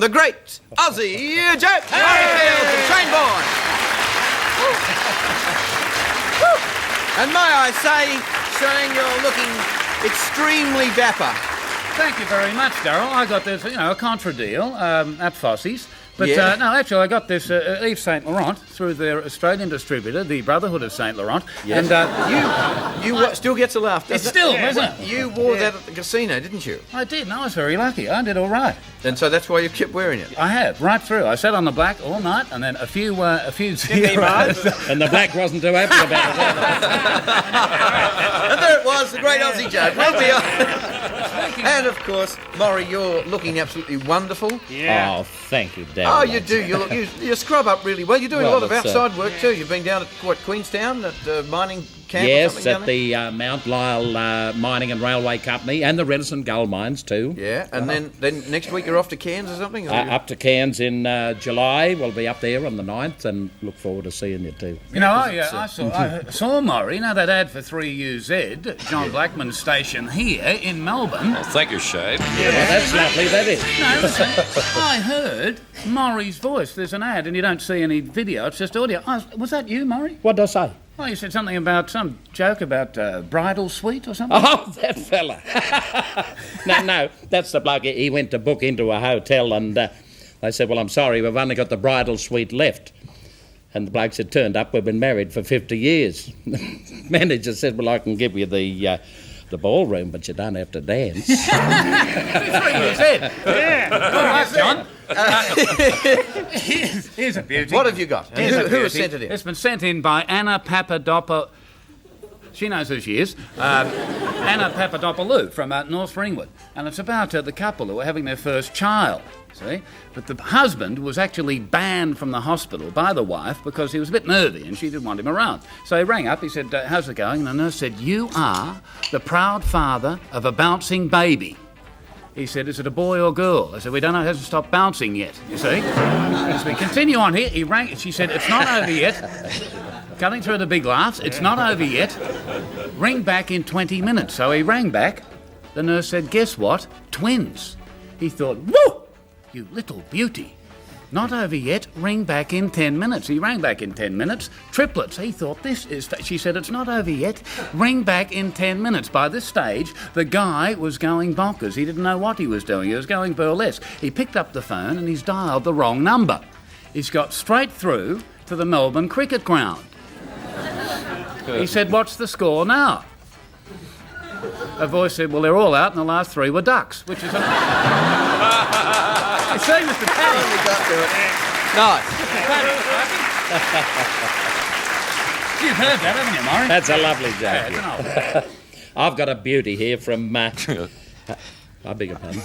the Great Aussie Joke. Maurie Fields and Shane Bourne. And may I say, Shane, you're looking extremely dapper. Thank you very much, Daryl. I got this, a contra deal at Fossey's. But, no, actually, I got this Yves Saint Laurent through their Australian distributor, the Brotherhood of Saint Laurent. Yes. And you still gets a laugh, doesn't it? Still, isn't it? You wore that at the casino, didn't you? I did, and I was very lucky. I did all right. And so that's why you kept wearing it? I have, right through. I sat on the black all night, and then a few zeros. And the black wasn't too happy about it. And there it was, the Great Aussie Joke. And, of course, Maurie, you're looking absolutely wonderful. Yeah. Oh, thank you, Daryl. Oh, you do. You scrub up really well. You're doing a lot of outside work too. You've been down at Queenstown at mining camp. Yes, at the Mount Lyell Mining and Railway Company and the Renison Gold Mines too. Yeah, and then next week you're off to Cairns or something? Up to Cairns in July. We'll be up there on the 9th and look forward to seeing you too. I saw Maurie, that ad for 3UZ, John Blackman's station here in Melbourne. Oh, thank you, Shane. Yeah, well, that's lovely, that is. No, listen, I heard Maurie's voice. There's an ad and you don't see any video, it's just audio. Was that you, Maurie? What did I say? Oh, you said something about some joke about bridal suite or something? Oh, that fella. No, that's the bloke. He went to book into a hotel and they said, well, I'm sorry, we've only got the bridal suite left. And the bloke said, turned up, we've been married for 50 years. The manager said, well, I can give you the ballroom, but you don't have to dance. Yeah. All right, John. Here's a beauty. What have you got? Who has sent it in? It's been sent in by Anna Papadopoulou. She knows who she is. Anna Papadopoulou from North Ringwood. And it's about the couple who are having their first child. See? But the husband was actually banned from the hospital by the wife because he was a bit nervy and she didn't want him around. So he rang up, he said, how's it going? And the nurse said, you are the proud father of a bouncing baby. He said, is it a boy or girl? I said, we don't know, it hasn't stopped bouncing yet, you see. As we continue on here, he rang, she said, it's not over yet. Cutting through the big laughs, it's not over yet. Ring back in 20 minutes. So he rang back. The nurse said, guess what? Twins. He thought, woo! You little beauty. Not over yet, ring back in 10 minutes. He rang back in 10 minutes. Triplets. He thought, this is... She said, it's not over yet, ring back in 10 minutes. By this stage, the guy was going bonkers. He didn't know what he was doing. He was going burlesque. He picked up the phone and he's dialed the wrong number. He's got straight through to the Melbourne cricket ground. He said, what's the score now? A voice said, well, they're all out and the last 3 were ducks, which is... You see, Mr. Paddy? We got to it. Nice. You've heard that, haven't you, Maurie? That's a lovely joke. Yeah, I've got a beauty here from... I beg your pardon.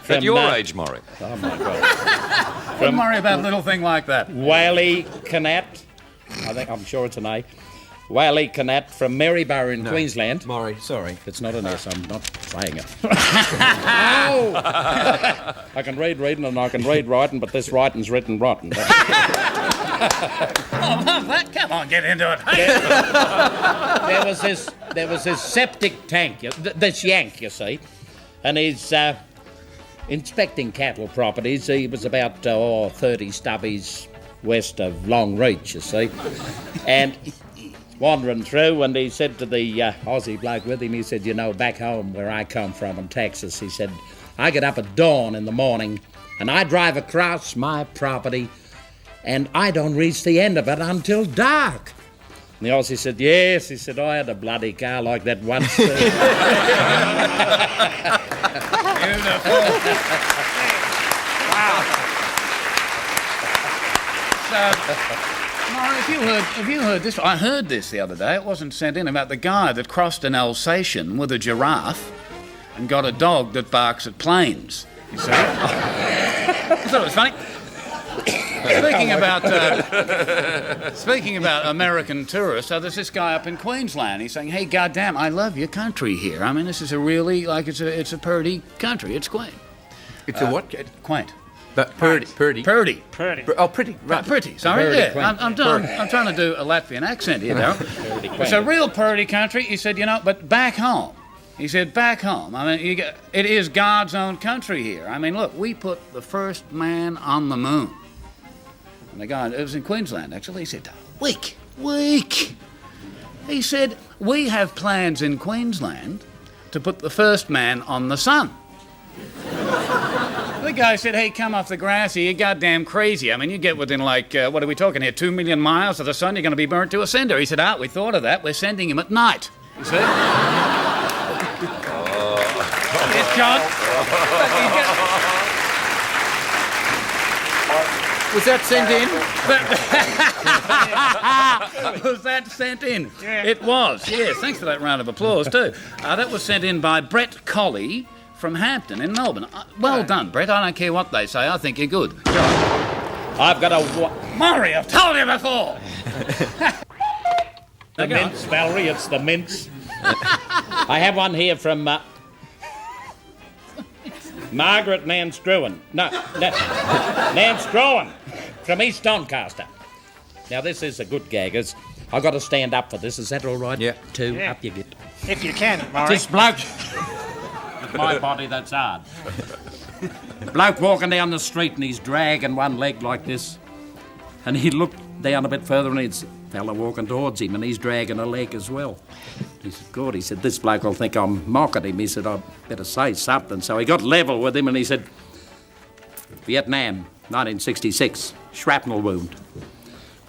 At your age, Maurie. Oh, my God. Don't worry about a little thing like that. Whaley Canat. I'm sure it's an A. Whaley Canat from Maryborough in Queensland. Maurie, sorry. It's not an S, I'm not saying it. Oh! I can read reading and I can read writing, but this writing's written rotten. Oh, love that. Come on, get into it. There was this septic tank, this yank, you see, and he's inspecting cattle properties. He was about 30 stubbies west of Longreach, you see, and wandering through, and he said to the Aussie bloke with him, he said, back home where I come from in Texas, he said, I get up at dawn in the morning and I drive across my property and I don't reach the end of it until dark. And the Aussie said, yes, he said, I had a bloody car like that once too. Beautiful. Wow. Maurie, have you heard this? I heard this the other day. It wasn't sent in, about the guy that crossed an Alsatian with a giraffe and got a dog that barks at planes. You see? I thought it was funny. Speaking about American tourists, so there's this guy up in Queensland. He's saying, "Hey, goddamn, I love your country here. I mean, this is a really it's a purdy country. It's quaint. It's a what? Quaint." But purdy. Oh, pretty. Right. Pretty. Sorry. Purdy, Yeah. quaint. I'm trying to do a Latvian accent here, Daryl. It's a real purdy country. He said, but back home, He said, back home, I mean, it is God's own country here. I mean, look, we put the first man on the moon. And the guy, it was in Queensland, actually, he said, weak. He said, we have plans in Queensland to put the first man on the sun. The guy said, hey, come off the grass here, you're goddamn crazy. I mean, you get within, like, what are we talking here, 2 million miles of the sun, you're going to be burnt to a cinder. He said, we thought of that. We're sending him at night. You see? Yes, John? Was that sent in? Was that sent in? Yeah. It was, yes. Thanks for that round of applause, too. That was sent in by Brett Colley from Hampton in Melbourne. Well done, Brett. I don't care what they say. I think you're good. I've got a... Maurie, I've told you before! The mince, Valerie, it's the mince. I have one here from Margaret Nanscrewen. Nanscrewen from East Doncaster. Now, this is a good gaggers. I've got to stand up for this. Is that all right? Yeah. Two, Yeah. up you get. If you can, Maurie. This bloke... With my body, that's hard. Bloke walking down the street and he's dragging one leg like this. And he looked down a bit further and he's a fella walking towards him and he's dragging a leg as well. He said, God, he said, this bloke will think I'm mocking him. He said, I'd better say something. So he got level with him and he said, Vietnam, 1966, shrapnel wound.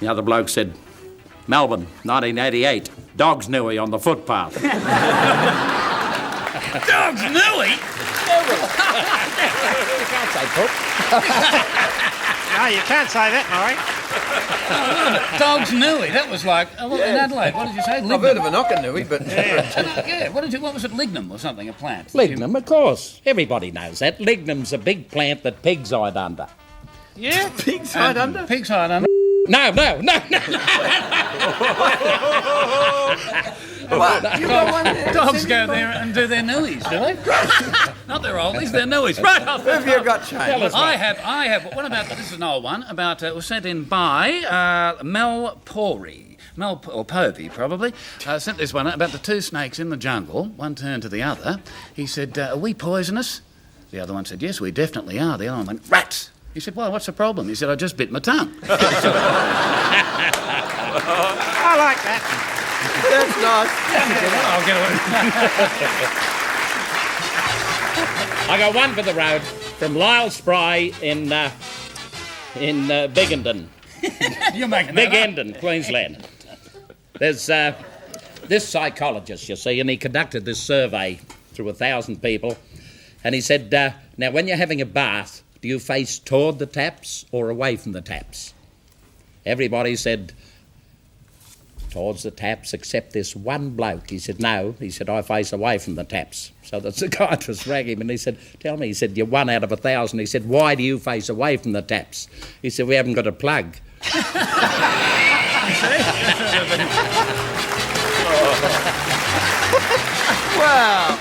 The other bloke said, Melbourne, 1988, dog's newy on the footpath. Dog's newy? You can't say poop. No, you can't say that, Maurie. Dog's newy. That was like, in Adelaide, what did you say? Lignum. I've heard of a knockanui, but... Yeah, what was it, lignum or something, a plant? Lignum, of course. Everybody knows that. Lignum's a big plant that pigs hide under. Yeah? Pigs hide under? Pigs hide under. No. What? You got one there? Dogs go there and do their newies, do they? Not their oldies, their newies. Right off. Who have you got, Shane? I have. What about, this is an old one, about, it was sent in by Mel Pori. Or Povey, probably. Sent this one about the two snakes in the jungle. One turned to the other. He said, are we poisonous? The other one said, yes, we definitely are. The other one went, rats. He said, well, what's the problem? He said, I just bit my tongue. I like that. That's nice. I'll get away. I got one for the road from Lyle Spry in Biggendon. You're making Big that up. Endon, Queensland. There's this psychologist, you see, and he conducted this survey through 1,000 people. And he said, now, when you're having a bath, do you face toward the taps or away from the taps? Everybody said, towards the taps, except this one bloke. He said, no. He said, I face away from the taps. So the psychiatrist rang him and he said, tell me, he said, you're 1 out of 1,000. He said, why do you face away from the taps? He said, we haven't got a plug. Wow.